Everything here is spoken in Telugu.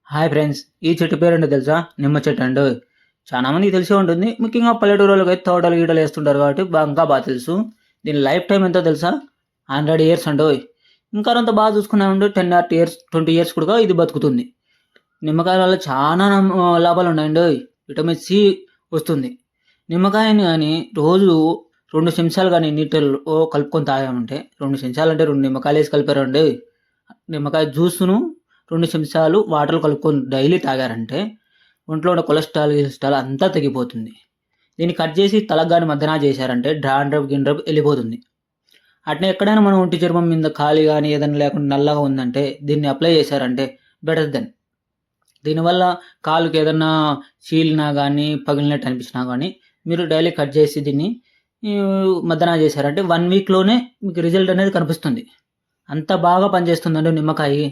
Hi friends. ఈ చెట్టు పేరేంటో తెలుసా? నిమ్మ చెట్టు అండి. చాలా మందికి తెలిసే ఉంటుంది. ముఖ్యంగా పల్లెటూరులోకి అయితే తోటలు గీటలు వేస్తుంటారు కాబట్టి ఇంకా బాగా తెలుసు. దీని లైఫ్ టైం ఎంతో తెలుసా? 100 ఇయర్స్ అండి. ఇంకా అంత బాగా చూసుకున్నామంటే 10 ఆర్ ఇయర్స్ 20 ఇయర్స్ కూడా ఇది బతుకుతుంది. నిమ్మకాయల వల్ల చాలా లాభాలు ఉన్నాయండి. విటమిన్ సి వస్తుంది. నిమ్మకాయని కానీ రోజు 2 చెంచాలు కానీ నీటిలో కలుపుకొని తాగామంటే 2 చెంచాలు అంటే 2 నిమ్మకాయలు వేసి కలిపారండి. నిమ్మకాయ జ్యూస్‌ను 2 చెంచాలు వాటర్‌లో కలుపుకొని డైలీ తాగారంటే ఒంట్లో ఉన్న గిలస్ట్రాల్ అంతా తగ్గిపోతుంది. దీన్ని కట్ చేసి తలకు గాని మర్దనా చేశారంటే డాండ్రఫ్, గిండ్రఫ్ ఎళ్ళిపోతుంది. అట్నే ఎక్కడైనా మనం ఒంటి చర్మం మీద కాలి గాని ఏదైనా లేకుండా నల్లగా ఉందంటే దీన్ని అప్లై చేశారంటే బెటర్ దెన్. దీనివల్ల కాలుకి ఏదన్నా చీలినా గానీ, పగిలినట్టు అనిపించినా గానీ మీరు డైలీ కట్ చేసి దీన్ని మర్దనా చేశారంటే 1 వీక్‌లోనే మీకు రిజల్ట్ అనేది కనిపిస్తుంది. అంత బాగా పనిచేస్తుందండి నిమ్మకాయి.